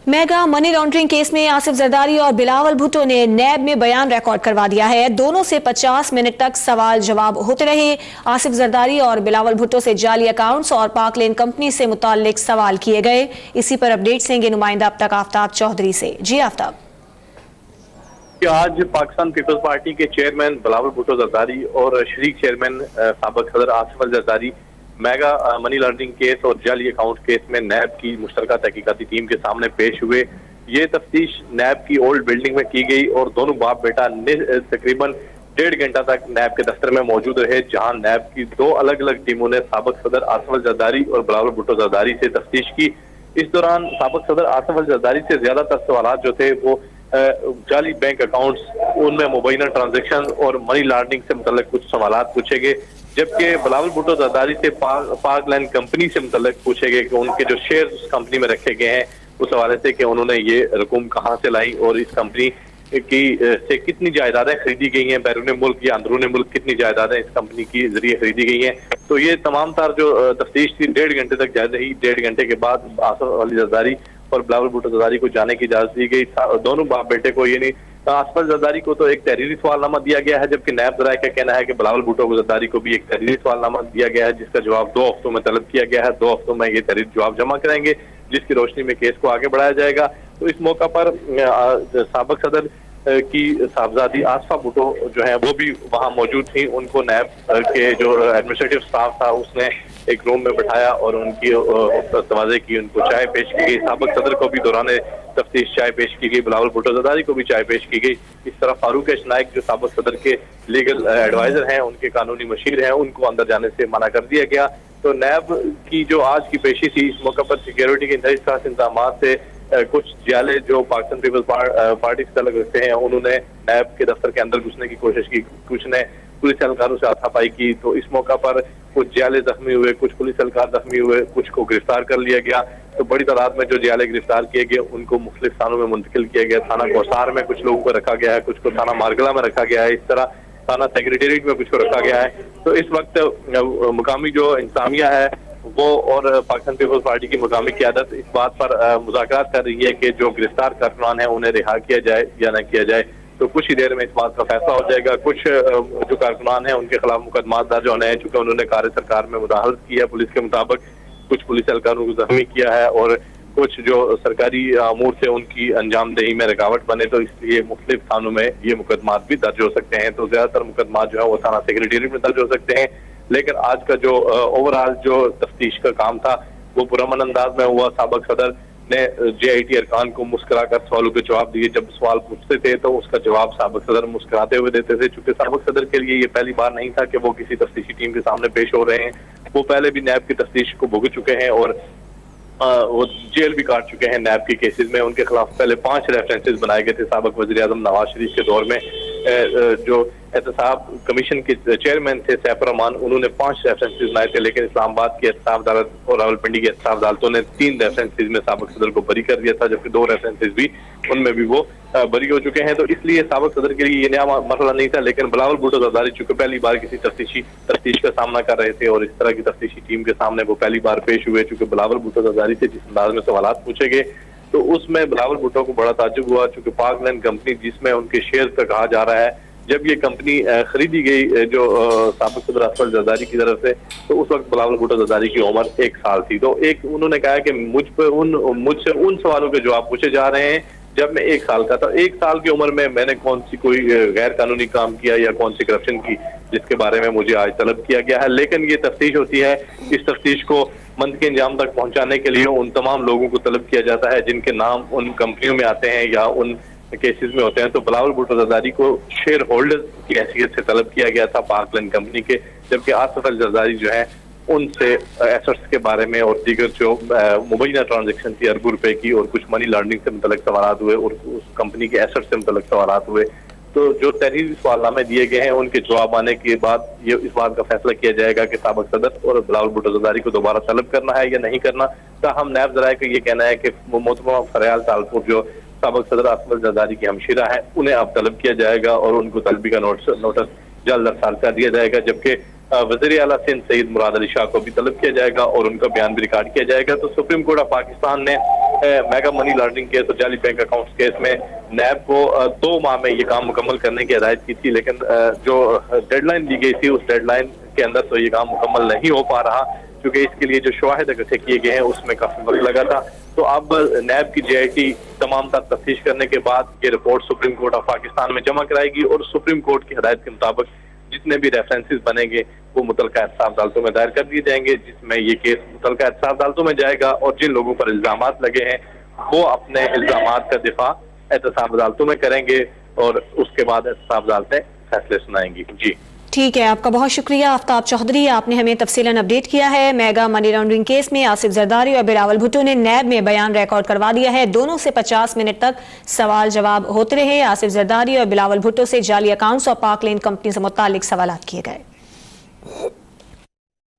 Mega money laundering case में आसिफ जरदारी और बिलावल भुट्टो ने नैब में बयान रिकॉर्ड करवा दिया है। दोनों से 50 मिनट तक सवाल जवाब होते रहे। आसिफ जरदारी और बिलावल भुट्टो से जाली अकाउंट्स और पाक लेन कंपनी से मुताल्लिक सवाल किए गए। इसी पर अपडेट देंगे नुमाइंदा अब तक आफ्ताब चौधरी से। जी आफ्ताब। आज पाकिस्तान पीपल्स पार्टी के चेयरमैन बिलावल भुट्टो जरदारी और शरीक चेयरमैन साबिक सदर Asif Zardari mega money laundering case और जाली अकाउंट केस में नैब की मुश्तरका तहकीकाती टीम के सामने पेश हुए। ये तफ्तीश नैब की ओल्ड बिल्डिंग में की गई और दोनों बाप बेटा तकरीबन 1.5 घंटा तक नैब के दफ्तर में मौजूद रहे, जहां नैब की 2 अलग अलग टीमों ने साबिक सदर आसिफ जरदारी और बिलावल भुट्टो जरदारी से तफ्तीश की। इस दौरान साबिक सदर आसिफ जरदारी से ज्यादातर सवाल जो थे वो जाली बैंक अकाउंट्स, उनमें मुबैना ट्रांजेक्शन और मनी लॉन्ड्रिंग से मुतल्लिक कुछ सवाल पूछे गए, जबकि बिलावल भुट्टो जरदारी से पाक लैंड कंपनी से मुतल्लिक पूछे गए कि उनके जो शेयर उस कंपनी में रखे गए हैं उस हवाले से कि उन्होंने ये रकूम कहाँ से लाई और इस कंपनी की से कितनी जायदादें खरीदी गई हैं, बैरून मुल्क या अंदरून मुल्क कितनी जायदादें इस कंपनी की जरिए खरीदी गई हैं। तो ये तमाम तार जो तफ्तीश थी 1.5 घंटे तक जारी रही। 1.5 घंटे के बाद आसिफ अली जरदारी और बिलावल भुट्टो जरदारी को जाने की इजाजत दी गई। दोनों बाप बेटे को यानी आसिफ जरदारी को तो एक तहरीरी सवालनामा दिया गया है, जबकि नैब जराये का कहना है कि बिलावल भुट्टो जरदारी को भी एक तहरीरी सवालनामा दिया गया है, जिसका जवाब 2 हफ्तों में तलब किया गया है। 2 हफ्तों में ये तहरीरी जवाब जमा करेंगे, जिसकी रोशनी में केस को आगे बढ़ाया जाएगा। तो इस मौका पर साबिक सदर की साहबजादी आसफा भुट्टो जो है वो भी वहां मौजूद थी। उनको नैब के जो एडमिनिस्ट्रेटिव स्टाफ था उसने एक रूम में बिठाया और उनकी तवाज़े की, उनको चाय पेश की गई। साबिक सदर को भी दौरान तफ्तीश चाय पेश की गई, बिलावल भुट्टो जरदारी को भी चाय पेश की गई। इस तरह फारूक नाइक जो साबिक सदर के लीगल एडवाइजर हैं, उनके कानूनी मशीर हैं, उनको अंदर जाने से मना कर दिया गया। तो नैब की जो आज की पेशी थी, इस मौके पर सिक्योरिटी के इंतजाम से कुछ जियाले जो पाकिस्तान पीपल्स पार्टी से तल्लुक रखते हैं उन्होंने नैब के दफ्तर के अंदर घुसने की कोशिश की, कुछ ने पुलिस एहलकारों से हाथापाई की। तो इस मौका पर कुछ जियाले जख्मी हुए, कुछ पुलिस एहलकार जख्मी हुए, कुछ को गिरफ्तार कर लिया गया। तो बड़ी तादाद में जो जियाले गिरफ्तार किए गए उनको मुख्तलिफ थानों में मुंतकिल किया गया। थाना कोसार में कुछ लोगों को रखा गया है, कुछ को थाना मारगला में रखा गया है, इस तरह थाना सेक्रेटेरिएट में कुछ को रखा गया है। तो इस वक्त मुकामी जो इंतजामिया है वो और पाकिस्तान पीपल्स पार्टी की मुकामी क़यादत इस बात पर मुज़ाकरात कर रही है कि जो गिरफ्तार कारकुनान हैं उन्हें रिहा किया जाए या न किया जाए। तो कुछ ही देर में इस बात का फैसला हो जाएगा। कुछ जो कारकुनान हैं उनके खिलाफ मुकदमा दर्ज होने हैं, चूंकि उन्होंने कार्य सरकार में मुदाखलत की है पुलिस के मुताबिक। कुछ पुलिस एहलकारों को जख्मी किया है और कुछ जो सरकारी अमूर से उनकी अंजाम दही में रुकावट बने, तो इसलिए मुख्तलिफ थानों में ये मुकदमा भी दर्ज हो सकते हैं। तो ज्यादातर मुकदमा जो है वो थाना सेक्रेटेरिएट में दर्ज हो सकते हैं, लेकिन आज का जो ओवरऑल जो तफ्तीश का काम था वो पुरअमन अंदाज में हुआ। साबिक सदर ने JIT अरकान को मुस्कुराकर सवालों के जवाब दिए। जब सवाल पूछते थे तो उसका जवाब साबिक सदर मुस्कुराते हुए देते थे। चूंकि साबिक सदर के लिए ये पहली बार नहीं था कि वो किसी तफ्तीशी टीम के सामने पेश हो रहे हैं, वो पहले भी नैब की तफ्तीश को भुगत चुके हैं और वो जेल भी काट चुके हैं नैब के केसेस में। उनके खिलाफ पहले 5 रेफरेंसेस बनाए गए थे। साबिक वज़ीर आज़म नवाज शरीफ के दौर में जो एहतसाब कमीशन के चेयरमैन थे सैफ रहमान, उन्होंने 5 रेफरेंसेस बनाए थे, लेकिन इस्लामाबाद की एहतसाब अदालत और रावलपिंडी की एहतसाब अदालतों ने 3 रेफरेंसेस में साबिक सदर को बरी कर दिया था, जबकि 2 रेफरेंसेस भी उनमें भी वो बरी हो चुके हैं। तो इसलिए साबिक सदर के लिए ये नया मसला नहीं था, लेकिन बिलावल भुट्टो जरदारी चूंकि पहली बार किसी तफ्तीश का सामना कर रहे थे और इस तरह की तफ्तीशी टीम के सामने वो पहली बार पेश हुए। चूंकि बिलावल भुट्टो जरदारी से जिस अंदाज में सवाल पूछे गए तो उसमें बिलावल भुट्टो को बड़ा ताज्जुब हुआ, चूंकि पाक लैंड कंपनी जिसमें उनके शेयर का कहा जा रहा है, जब ये कंपनी खरीदी गई जो साबिक सदर आसिफ जरदारी की तरफ से, तो उस वक्त बिलावल भुट्टो जरदारी की उम्र 1 साल थी। तो उन्होंने कहा कि मुझसे उन सवालों के जवाब पूछे जा रहे हैं जब मैं 1 साल का था। 1 साल की उम्र में मैंने कौन सी कोई गैर कानूनी काम किया या कौन सी करप्शन की जिसके बारे में मुझे आज तलब किया गया है। लेकिन ये तफ्तीश होती है, इस तफ्तीश को मंतकी अंजाम तक पहुंचाने के लिए उन तमाम लोगों को तलब किया जाता है जिनके नाम उन कंपनियों में आते हैं या उन केसेस में होते हैं। तो बिलावल भुट्टो जरदारी को शेयर होल्डर की हैसियत से तलब किया गया था पाक लैंड कंपनी के, जबकि आसिफ अली जरदारी जो है उनसे एसेट्स के बारे में और दीगर जो मुबैना ट्रांजेक्शन थी अरबों रुपए की और कुछ मनी लॉन्ड्रिंग से मुतल्लिक सवाल हुए और उस कंपनी के एसेट्स से मुतल्लिक सवाल हुए। तो जो तहरीरी सवालनामे दिए गए हैं उनके जवाब आने के बाद ये इस बात का फैसला किया जाएगा कि साबिक सदर और बिलावल भुट्टो जरदारी को दोबारा तलब करना है या नहीं करना। ताहम नैब जराये का ये कहना है कि मोहतरमा फरयाल तालपुर जो साबिक सदर आसिफ जरदारी की हमशीरा है उन्हें अब तलब किया जाएगा और उनको तलबी का नोटिस जल्द अरसाल कर दिया जाएगा, जबकि वज़ीर आला सिंध सईद मुराद अली शाह को भी तलब किया जाएगा और उनका बयान भी रिकॉर्ड किया जाएगा। तो सुप्रीम कोर्ट ऑफ पाकिस्तान ने میگا منی لانڈرنگ کیس اور جعلی بینک اکاؤنٹس کیس میں نیب کو 2 ماہ میں یہ کام مکمل کرنے کی ہدایت کی تھی، لیکن جو ڈیڈ لائن دی گئی تھی اس ڈیڈ لائن کے اندر تو یہ کام مکمل نہیں ہو پا رہا، کیونکہ اس کے لیے جو شواہد اکٹھے کیے گئے ہیں اس میں کافی وقت لگا تھا۔ تو اب نیب کی جے آئی ٹی تمام تر تفتیش کرنے کے بعد یہ report supreme court of Pakistan میں جمع کرائے گی، اور سپریم کورٹ کی ہدایت کے مطابق جتنے بھی ریفرنسز بنیں گے وہ متعلقہ احتساب عدالتوں میں دائر کر دیے جائیں گے، جس میں یہ کیس متعلقہ احتساب عدالتوں میں جائے گا، اور جن لوگوں پر الزامات لگے ہیں وہ اپنے الزامات کا دفاع احتساب عدالتوں میں کریں گے، اور اس کے بعد احتساب عدالتیں فیصلے سنائیں گی۔ جی ٹھیک ہے، آپ کا بہت شکریہ آفتاب چودھری، آپ نے ہمیں تفصیلاً اپڈیٹ کیا ہے۔ میگا منی لانڈرنگ کیس میں آصف زرداری اور بلاول بھٹو نے نیب میں بیان ریکارڈ کروا دیا ہے، دونوں سے 50 منٹ تک سوال جواب ہوتے رہے۔ آصف زرداری اور بلاول بھٹو سے جعلی اکاؤنٹس اور پاک لین کمپنی سے متعلق سوالات کیے گئے۔